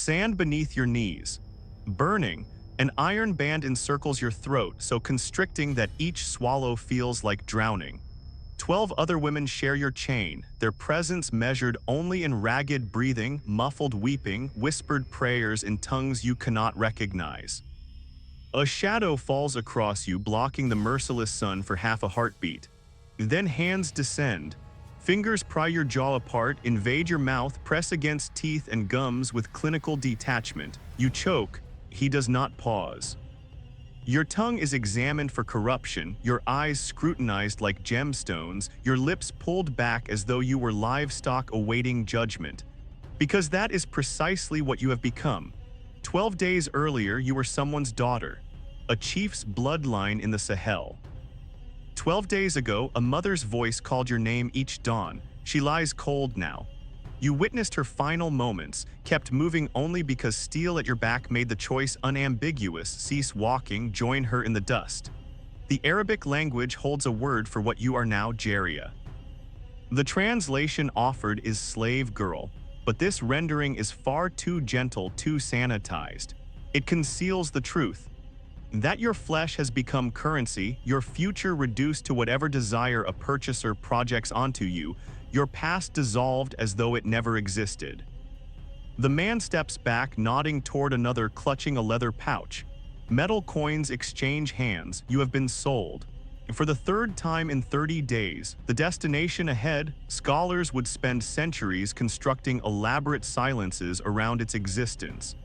Sand beneath your knees. Burning, an iron band encircles your throat, so constricting that each swallow feels like drowning. 12 other women share your chain, their presence measured only in ragged breathing, muffled weeping, whispered prayers in tongues you cannot recognize. A shadow falls across you, blocking the merciless sun for half a heartbeat. Then hands descend. Fingers pry your jaw apart, invade your mouth, press against teeth and gums with clinical detachment. You choke. He does not pause. Your tongue is examined for corruption, your eyes scrutinized like gemstones, your lips pulled back as though you were livestock awaiting judgment. Because that is precisely what you have become. 12 days earlier, you were someone's daughter, a chief's bloodline in the Sahel. 12 days ago, a mother's voice called your name each dawn. She lies cold now. You witnessed her final moments, kept moving only because steel at your back made the choice unambiguous: cease walking, join her in the dust. The Arabic language holds a word for what you are now, Jaria. The translation offered is slave girl, but this rendering is far too gentle, too sanitized. It conceals the truth. That your flesh has become currency, your future reduced to whatever desire a purchaser projects onto you, your past dissolved as though it never existed. The man steps back, nodding toward another, clutching a leather pouch. Metal coins exchange hands. You have been sold. For the third time in 30 days, the destination ahead, scholars would spend centuries constructing elaborate silences around its existence.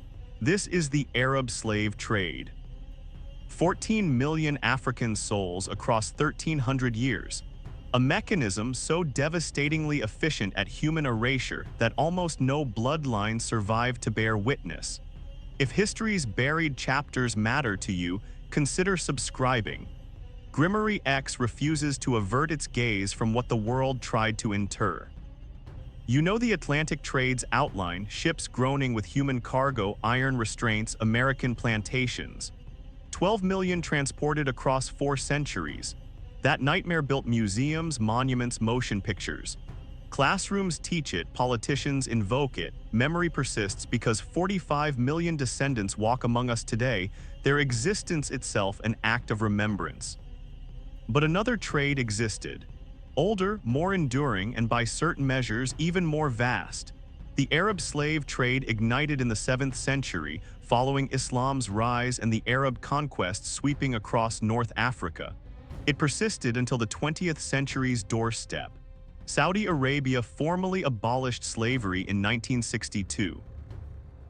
This is the Arab slave trade. 14 million African souls across 1,300 years. A mechanism so devastatingly efficient at human erasure that almost no bloodline survived to bear witness. If history's buried chapters matter to you, consider subscribing. Grimoryx refuses to avert its gaze from what the world tried to inter. You know the Atlantic trade's outline: ships groaning with human cargo, iron restraints, American plantations. 12 million transported across 4 centuries. That nightmare built museums, monuments, motion pictures. Classrooms teach it, politicians invoke it. Memory persists because 45 million descendants walk among us today, their existence itself an act of remembrance. But another trade existed. Older, more enduring, and by certain measures even more vast. The Arab slave trade ignited in the 7th century, following Islam's rise and the Arab conquest sweeping across North Africa. It persisted until the 20th century's doorstep. Saudi Arabia formally abolished slavery in 1962.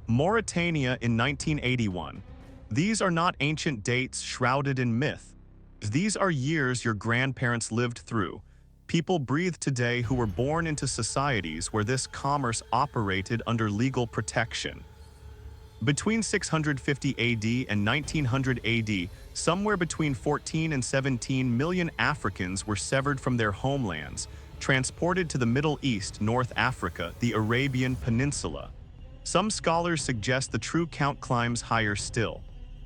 Mauritania in 1981. These are not ancient dates shrouded in myth. These are years your grandparents lived through. People breathe today who were born into societies where this commerce operated under legal protection. Between 650 AD and 1900 AD, somewhere between 14 and 17 million Africans were severed from their homelands, transported to the Middle East, North Africa, the Arabian Peninsula. Some scholars suggest the true count climbs higher still.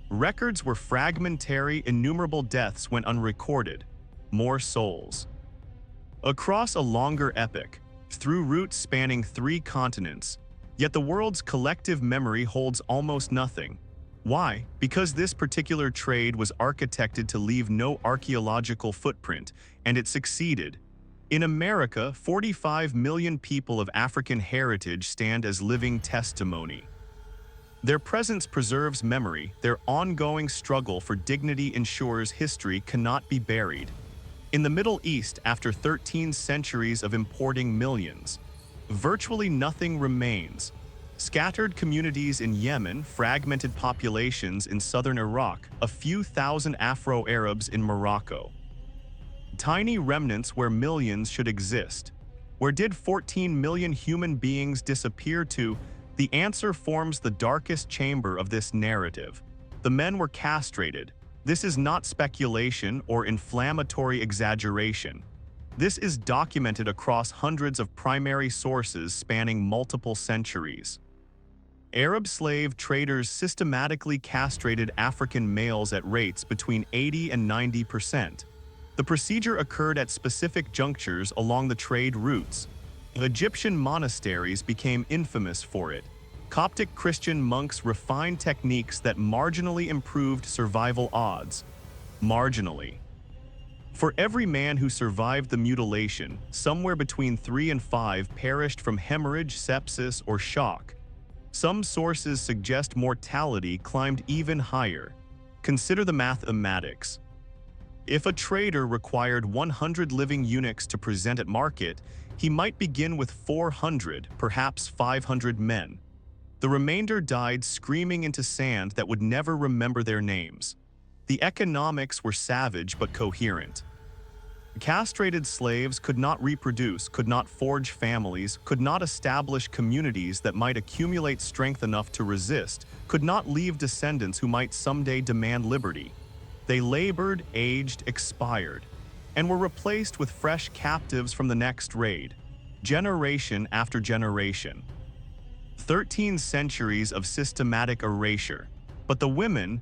Records were fragmentary, innumerable deaths went unrecorded. More souls. Across a longer epoch, through routes spanning 3 continents, yet the world's collective memory holds almost nothing. Why? Because this particular trade was architected to leave no archaeological footprint, and it succeeded. In America, 45 million people of African heritage stand as living testimony. Their presence preserves memory, their ongoing struggle for dignity ensures history cannot be buried. In the Middle East, after 13 centuries of importing millions, virtually nothing remains. Scattered communities in Yemen, fragmented populations in southern Iraq, a few thousand Afro-Arabs in Morocco. Tiny remnants where millions should exist. Where did 14 million human beings disappear to? The answer forms the darkest chamber of this narrative. The men were castrated. This is not speculation or inflammatory exaggeration. This is documented across hundreds of primary sources spanning multiple centuries. Arab slave traders systematically castrated African males at rates between 80 and 90%. The procedure occurred at specific junctures along the trade routes. Egyptian monasteries became infamous for it. Coptic Christian monks refined techniques that marginally improved survival odds. Marginally. For every man who survived the mutilation, somewhere between 3 and 5 perished from hemorrhage, sepsis, or shock. Some sources suggest mortality climbed even higher. Consider the mathematics. If a trader required 100 living eunuchs to present at market, he might begin with 400, perhaps 500 men. The remainder died screaming into sand that would never remember their names. The economics were savage but coherent. Castrated slaves could not reproduce, could not forge families, could not establish communities that might accumulate strength enough to resist, could not leave descendants who might someday demand liberty. They labored, aged, expired, and were replaced with fresh captives from the next raid, generation after generation. 13 centuries of systematic erasure. But the women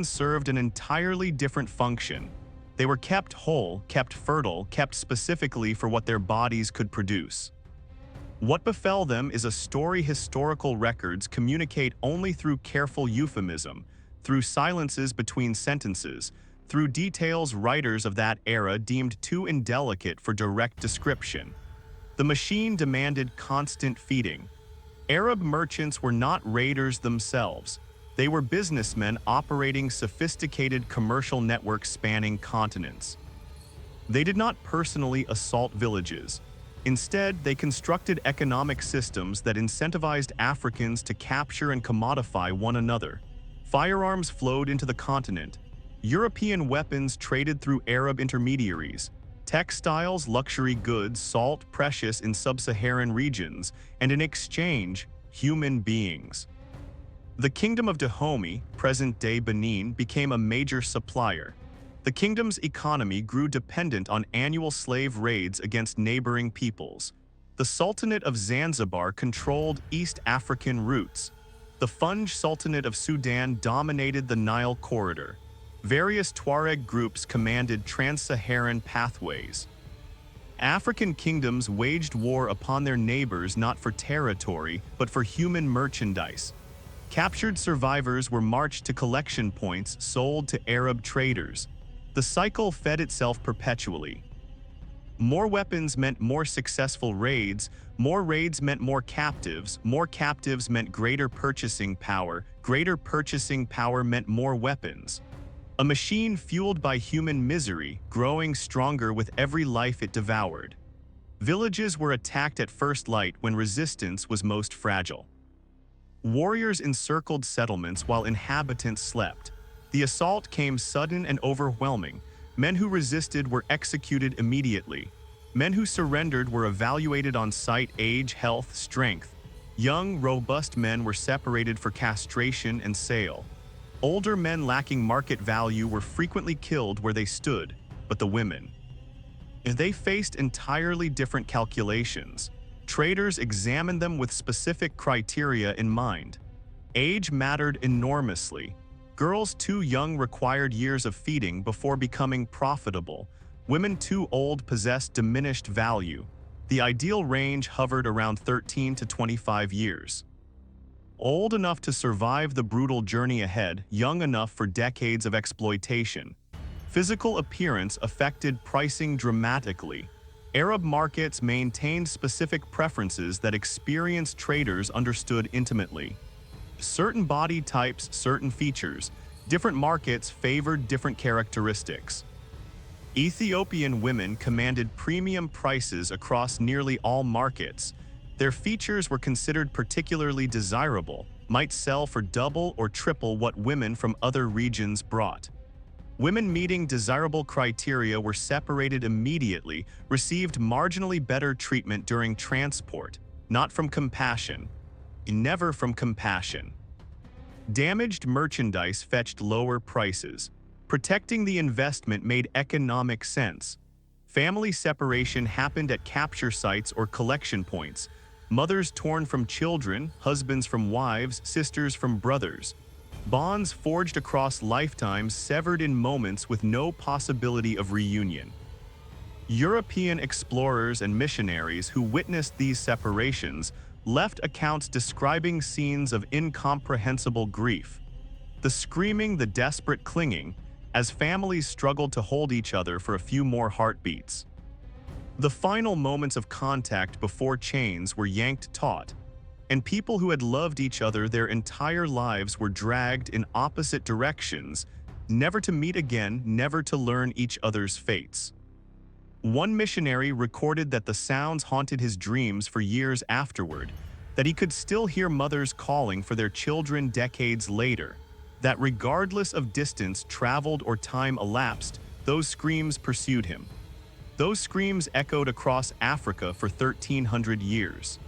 served an entirely different function. They were kept whole, kept fertile, kept specifically for what their bodies could produce. What befell them is a story historical records communicate only through careful euphemism, through silences between sentences, through details writers of that era deemed too indelicate for direct description. The machine demanded constant feeding. Arab merchants were not raiders themselves. They were businessmen operating sophisticated commercial networks spanning continents. They did not personally assault villages. Instead, they constructed economic systems that incentivized Africans to capture and commodify one another. Firearms flowed into the continent. European weapons traded through Arab intermediaries. Textiles, luxury goods, salt, precious in sub-Saharan regions, and in exchange, human beings. The Kingdom of Dahomey, present-day Benin, became a major supplier. The kingdom's economy grew dependent on annual slave raids against neighboring peoples. The Sultanate of Zanzibar controlled East African routes. The Funj Sultanate of Sudan dominated the Nile corridor. Various Tuareg groups commanded trans-Saharan pathways. African kingdoms waged war upon their neighbors not for territory, but for human merchandise. Captured survivors were marched to collection points sold to Arab traders. The cycle fed itself perpetually. More weapons meant more successful raids, more raids meant more captives meant greater purchasing power meant more weapons. A machine fueled by human misery, growing stronger with every life it devoured. Villages were attacked at first light when resistance was most fragile. Warriors encircled settlements while inhabitants slept. The assault came sudden and overwhelming. Men who resisted were executed immediately. Men who surrendered were evaluated on sight, age, health, strength. Young, robust men were separated for castration and sale. Older men lacking market value were frequently killed where they stood, but the women. They faced entirely different calculations. Traders examined them with specific criteria in mind. Age mattered enormously. Girls too young required years of feeding before becoming profitable. Women too old possessed diminished value. The ideal range hovered around 13 to 25 years. Old enough to survive the brutal journey ahead, young enough for decades of exploitation. Physical appearance affected pricing dramatically. Arab markets maintained specific preferences that experienced traders understood intimately. Certain body types, certain features. Different markets favored different characteristics. Ethiopian women commanded premium prices across nearly all markets. Their features were considered particularly desirable, might sell for double or triple what women from other regions brought. Women meeting desirable criteria were separated immediately, received marginally better treatment during transport, not from compassion, never from compassion. Damaged merchandise fetched lower prices. Protecting the investment made economic sense. Family separation happened at capture sites or collection points. Mothers torn from children, husbands from wives, sisters from brothers. Bonds forged across lifetimes severed in moments with no possibility of reunion. European explorers and missionaries who witnessed these separations left accounts describing scenes of incomprehensible grief. The screaming, the desperate clinging, as families struggled to hold each other for a few more heartbeats. The final moments of contact before chains were yanked taut, and people who had loved each other their entire lives were dragged in opposite directions, never to meet again, never to learn each other's fates. One missionary recorded that the sounds haunted his dreams for years afterward, that he could still hear mothers calling for their children decades later, that regardless of distance traveled or time elapsed, those screams pursued him. Those screams echoed across Africa for 1,300 years.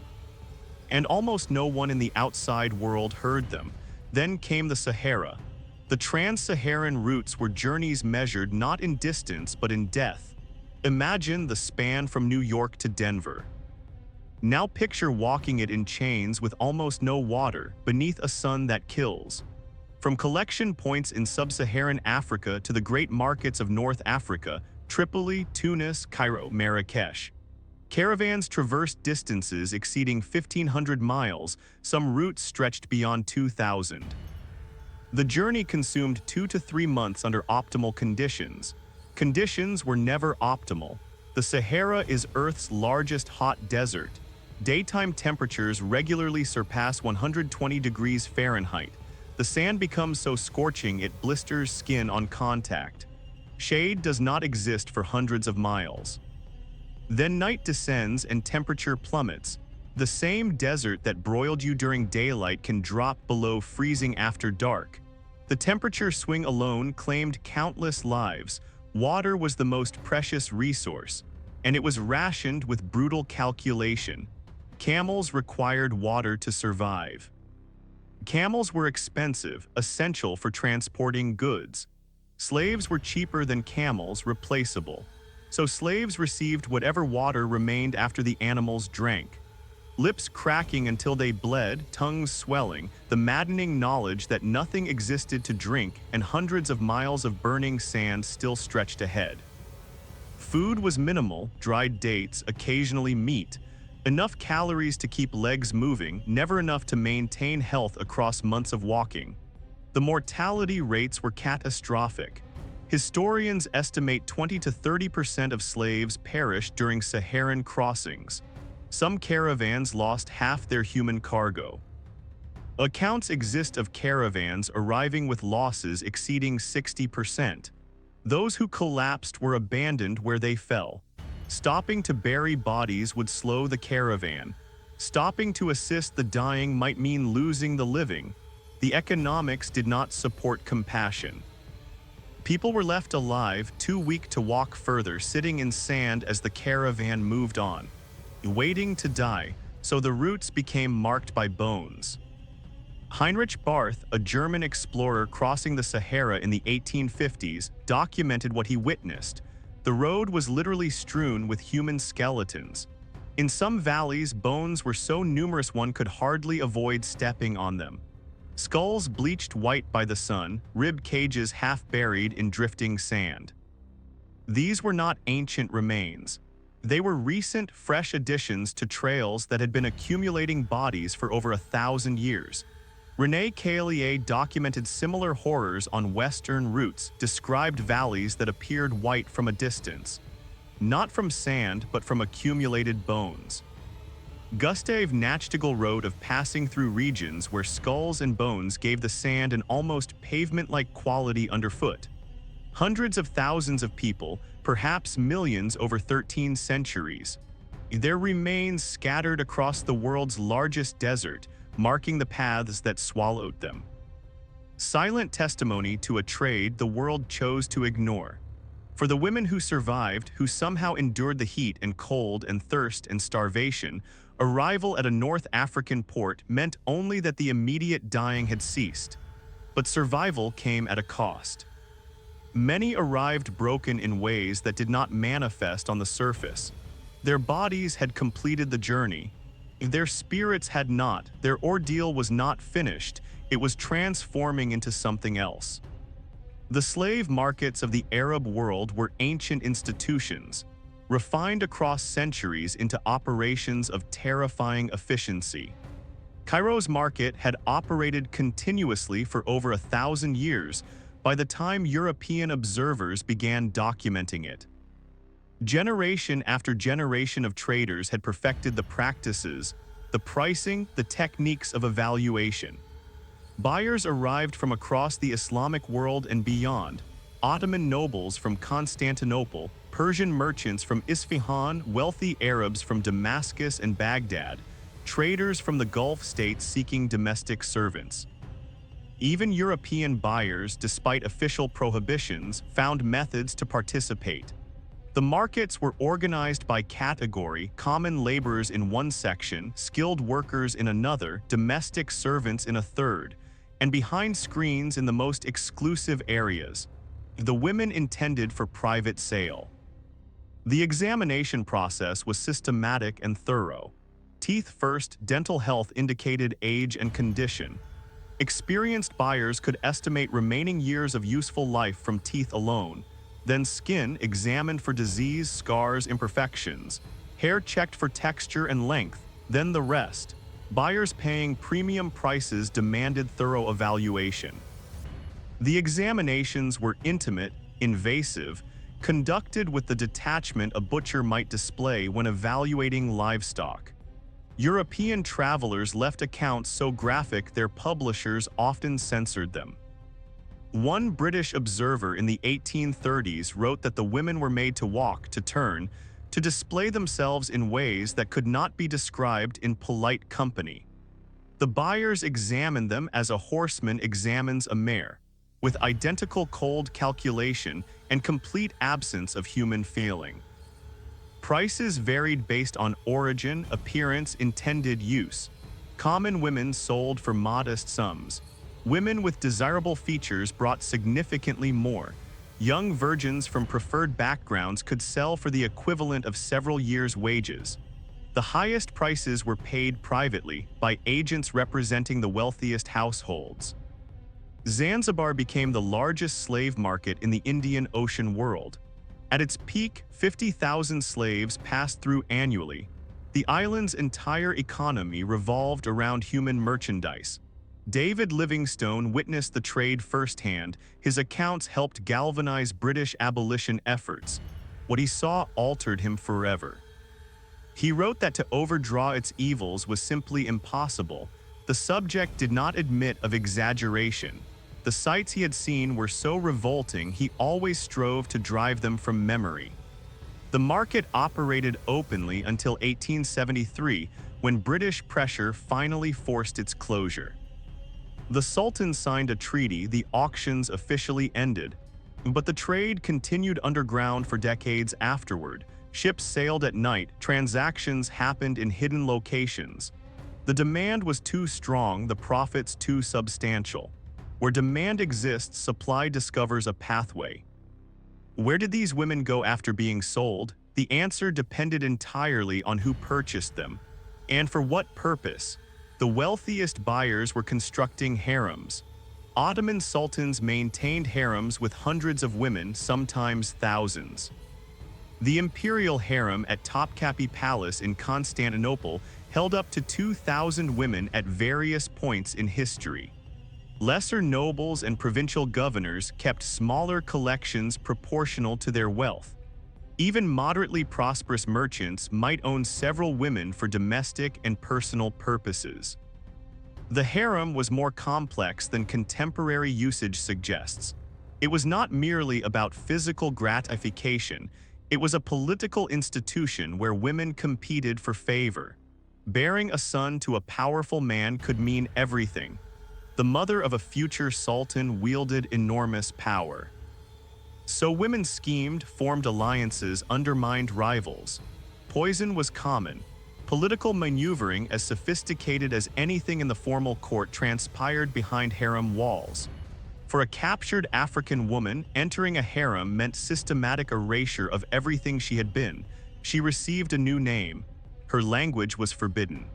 And almost no one in the outside world heard them. Then came the Sahara. The trans-Saharan routes were journeys measured not in distance but in death. Imagine the span from New York to Denver. Now picture walking it in chains with almost no water, beneath a sun that kills. From collection points in sub-Saharan Africa to the great markets of North Africa, Tripoli, Tunis, Cairo, Marrakesh. Caravans traversed distances exceeding 1,500 miles, some routes stretched beyond 2,000. The journey consumed 2 to 3 months under optimal conditions. Conditions were never optimal. The Sahara is Earth's largest hot desert. Daytime temperatures regularly surpass 120 degrees Fahrenheit. The sand becomes so scorching it blisters skin on contact. Shade does not exist for hundreds of miles. Then night descends and temperature plummets. The same desert that broiled you during daylight can drop below freezing after dark. The temperature swing alone claimed countless lives. Water was the most precious resource, and it was rationed with brutal calculation. Camels required water to survive. Camels were expensive, essential for transporting goods. Slaves were cheaper than camels, replaceable. So slaves received whatever water remained after the animals drank. Lips cracking until they bled, tongues swelling, the maddening knowledge that nothing existed to drink and hundreds of miles of burning sand still stretched ahead. Food was minimal, dried dates, occasionally meat. Enough calories to keep legs moving, never enough to maintain health across months of walking. The mortality rates were catastrophic. Historians estimate 20 to 30% of slaves perished during Saharan crossings. Some caravans lost half their human cargo. Accounts exist of caravans arriving with losses exceeding 60%. Those who collapsed were abandoned where they fell. Stopping to bury bodies would slow the caravan. Stopping to assist the dying might mean losing the living. The economics did not support compassion. People were left alive, too weak to walk further, sitting in sand as the caravan moved on, waiting to die, so the routes became marked by bones. Heinrich Barth, a German explorer crossing the Sahara in the 1850s, documented what he witnessed. The road was literally strewn with human skeletons. In some valleys, bones were so numerous one could hardly avoid stepping on them. Skulls bleached white by the sun, rib cages half buried in drifting sand. These were not ancient remains. They were recent, fresh additions to trails that had been accumulating bodies for over 1,000 years. René Caillier documented similar horrors on Western routes, described valleys that appeared white from a distance. Not from sand, but from accumulated bones. Gustave Nachtigall wrote of passing through regions where skulls and bones gave the sand an almost pavement-like quality underfoot. Hundreds of thousands of people, perhaps millions over 13 centuries. Their remains scattered across the world's largest desert, marking the paths that swallowed them. Silent testimony to a trade the world chose to ignore. For the women who survived, who somehow endured the heat and cold and thirst and starvation, arrival at a North African port meant only that the immediate dying had ceased. But survival came at a cost. Many arrived broken in ways that did not manifest on the surface. Their bodies had completed the journey. Their spirits had not. Their ordeal was not finished. It was transforming into something else. The slave markets of the Arab world were ancient institutions. refined across centuries into operations of terrifying efficiency. Cairo's market had operated continuously for over 1,000 years by the time European observers began documenting it. Generation after generation of traders had perfected the practices, the pricing, the techniques of evaluation. Buyers arrived from across the Islamic world and beyond, Ottoman nobles from Constantinople, Persian merchants from Isfahan, wealthy Arabs from Damascus and Baghdad, traders from the Gulf states seeking domestic servants. Even European buyers, despite official prohibitions, found methods to participate. The markets were organized by category: common laborers in one section, skilled workers in another, domestic servants in a third, and behind screens in the most exclusive areas, the women intended for private sale. The examination process was systematic and thorough. Teeth first, dental health indicated age and condition. Experienced buyers could estimate remaining years of useful life from teeth alone. Then skin examined for disease, scars, imperfections. Hair checked for texture and length, then the rest. Buyers paying premium prices demanded thorough evaluation. The examinations were intimate, invasive, conducted with the detachment a butcher might display when evaluating livestock. European travelers left accounts so graphic their publishers often censored them. One British observer in the 1830s wrote that the women were made to walk, to turn, to display themselves in ways that could not be described in polite company. The buyers examined them as a horseman examines a mare, with identical cold calculation and complete absence of human feeling. Prices varied based on origin, appearance, intended use. Common women sold for modest sums. Women with desirable features brought significantly more. Young virgins from preferred backgrounds could sell for the equivalent of several years' wages. The highest prices were paid privately by agents representing the wealthiest households. Zanzibar became the largest slave market in the Indian Ocean world. At its peak, 50,000 slaves passed through annually. The island's entire economy revolved around human merchandise. David Livingstone witnessed the trade firsthand. His accounts helped galvanize British abolition efforts. What he saw altered him forever. He wrote that to overdraw its evils was simply impossible. The subject did not admit of exaggeration. The sights he had seen were so revolting he always strove to drive them from memory. The market operated openly until 1873, when British pressure finally forced its closure. The Sultan signed a treaty, the auctions officially ended, but the trade continued underground for decades afterward. Ships sailed at night, transactions happened in hidden locations. The demand was too strong, the profits too substantial. Where demand exists, supply discovers a pathway. Where did these women go after being sold? The answer depended entirely on who purchased them, and for what purpose. The wealthiest buyers were constructing harems. Ottoman sultans maintained harems with hundreds of women, sometimes thousands. The imperial harem at Topkapi Palace in Constantinople held up to 2,000 women at various points in history. Lesser nobles and provincial governors kept smaller collections proportional to their wealth. Even moderately prosperous merchants might own several women for domestic and personal purposes. The harem was more complex than contemporary usage suggests. It was not merely about physical gratification, it was a political institution where women competed for favor. Bearing a son to a powerful man could mean everything. The mother of a future sultan wielded enormous power. So women schemed, formed alliances, undermined rivals. Poison was common. Political maneuvering, as sophisticated as anything in the formal court, transpired behind harem walls. For a captured African woman, entering a harem meant systematic erasure of everything she had been. She received a new name. Her language was forbidden.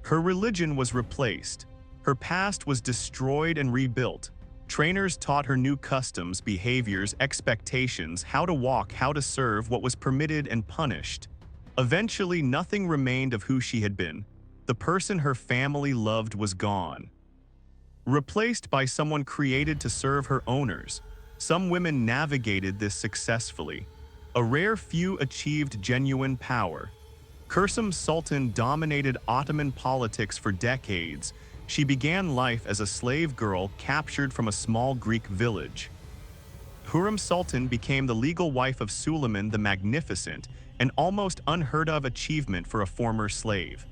Her religion was replaced. Her past was destroyed and rebuilt. Trainers taught her new customs, behaviors, expectations, how to walk, how to serve, what was permitted and punished. Eventually, nothing remained of who she had been. The person her family loved was gone, replaced by someone created to serve her owners. Some women navigated this successfully. A rare few achieved genuine power. Kursum Sultan dominated Ottoman politics for decades. She began life as a slave girl captured from a small Greek village. Hurrem Sultan became the legal wife of Suleiman the Magnificent, an almost unheard-of achievement for a former slave.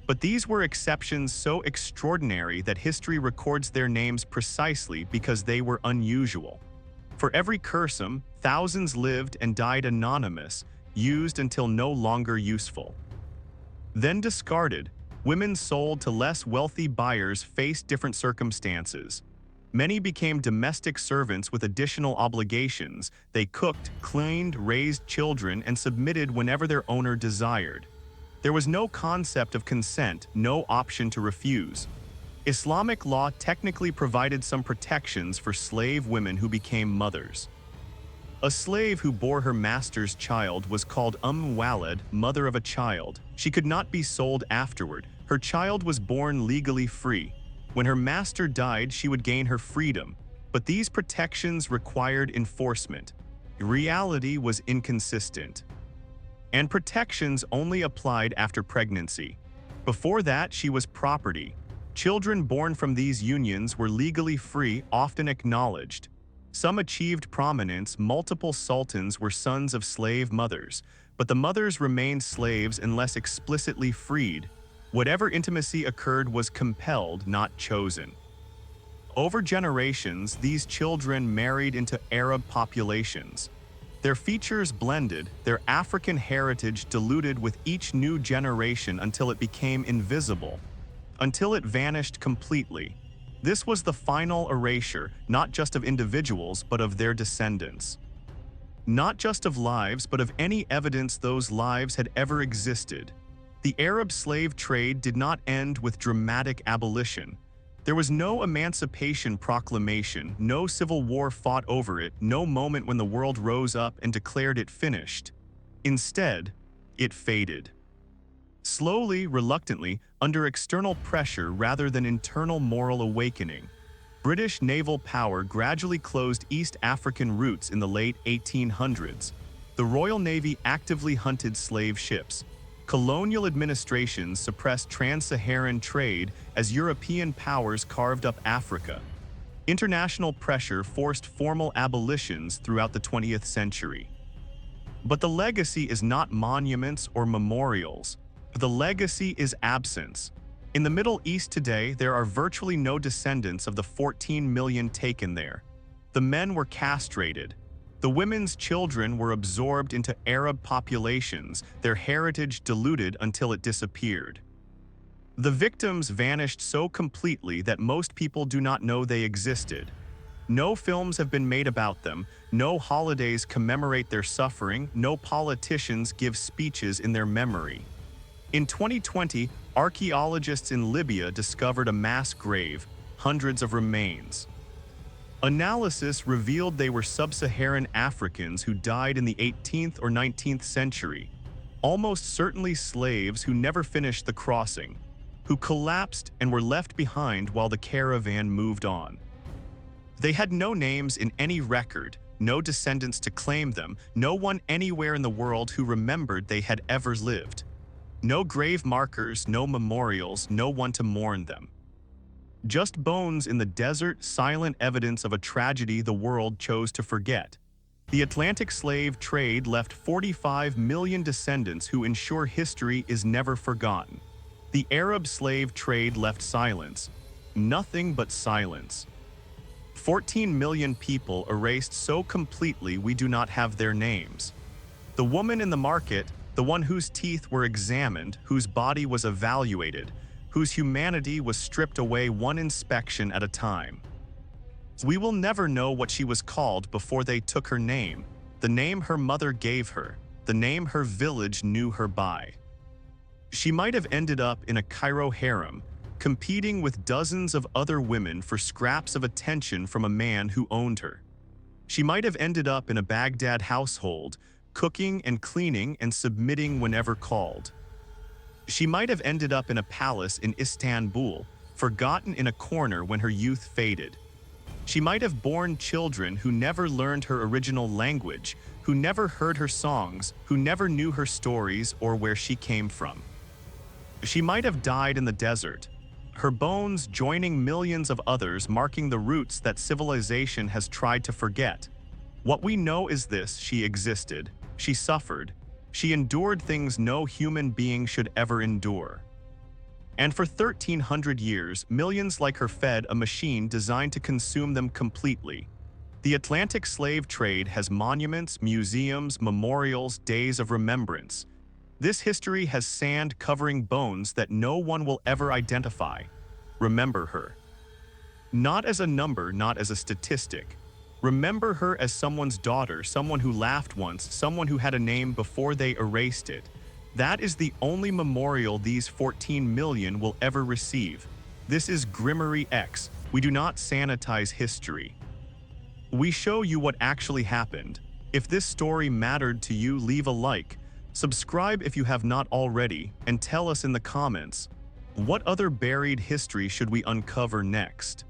But these were exceptions so extraordinary that history records their names precisely because they were unusual. For every Kursum, thousands lived and died anonymous, used until no longer useful. Then discarded, women sold to less wealthy buyers faced different circumstances. Many became domestic servants with additional obligations. They cooked, cleaned, raised children, and submitted whenever their owner desired. There was no concept of consent, no option to refuse. Islamic law technically provided some protections for slave women who became mothers. A slave who bore her master's child was called Walad, mother of a child. She could not be sold afterward. Her child was born legally free. When her master died, she would gain her freedom. But these protections required enforcement. Reality was inconsistent. And protections only applied after pregnancy. Before that, she was property. Children born from these unions were legally free, often acknowledged. Some achieved prominence. Multiple sultans were sons of slave mothers, but the mothers remained slaves unless explicitly freed. Whatever intimacy occurred was compelled, not chosen. Over generations, these children married into Arab populations. Their features blended, their African heritage diluted with each new generation until it became invisible, until it vanished completely. This was the final erasure, not just of individuals, but of their descendants. Not just of lives, but of any evidence those lives had ever existed. The Arab slave trade did not end with dramatic abolition. There was no Emancipation Proclamation, no civil war fought over it, no moment when the world rose up and declared it finished. Instead, it faded. Slowly, reluctantly, under external pressure rather than internal moral awakening, British naval power gradually closed East African routes in the late 1800s. The Royal Navy actively hunted slave ships. Colonial administrations suppressed trans-Saharan trade as European powers carved up Africa. International pressure forced formal abolitions throughout the 20th century. But the legacy is not monuments or memorials. The legacy is absence. In the Middle East today, there are virtually no descendants of the 14 million taken there. The men were castrated. The women's children were absorbed into Arab populations, their heritage diluted until it disappeared. The victims vanished so completely that most people do not know they existed. No films have been made about them, no holidays commemorate their suffering, no politicians give speeches in their memory. In 2020, archaeologists in Libya discovered a mass grave, hundreds of remains. Analysis revealed they were sub-Saharan Africans who died in the 18th or 19th century, almost certainly slaves who never finished the crossing, who collapsed and were left behind while the caravan moved on. They had no names in any record, no descendants to claim them, no one anywhere in the world who remembered they had ever lived. No grave markers, no memorials, no one to mourn them. Just bones in the desert, silent evidence of a tragedy the world chose to forget. The Atlantic slave trade left 45 million descendants who ensure history is never forgotten. The Arab slave trade left silence. Nothing but silence. 14 million people erased so completely we do not have their names. The woman in the market, the one whose teeth were examined, whose body was evaluated, whose humanity was stripped away one inspection at a time. We will never know what she was called before they took her name, the name her mother gave her, the name her village knew her by. She might have ended up in a Cairo harem, competing with dozens of other women for scraps of attention from a man who owned her. She might have ended up in a Baghdad household, cooking and cleaning and submitting whenever called. She might have ended up in a palace in Istanbul, forgotten in a corner when her youth faded. She might have borne children who never learned her original language, who never heard her songs, who never knew her stories or where she came from. She might have died in the desert, her bones joining millions of others, marking the roots that civilization has tried to forget. What we know is this: she existed, she suffered, she endured things no human being should ever endure. And for 1,300 years, millions like her fed a machine designed to consume them completely. The Atlantic slave trade has monuments, museums, memorials, days of remembrance. This history has sand covering bones that no one will ever identify. Remember her. Not as a number, not as a statistic. Remember her as someone's daughter, someone who laughed once, someone who had a name before they erased it. That is the only memorial these 14 million will ever receive. This is Grimoryx. We do not sanitize history. We show you what actually happened. If this story mattered to you, leave a like, subscribe if you have not already, and tell us in the comments, what other buried history should we uncover next?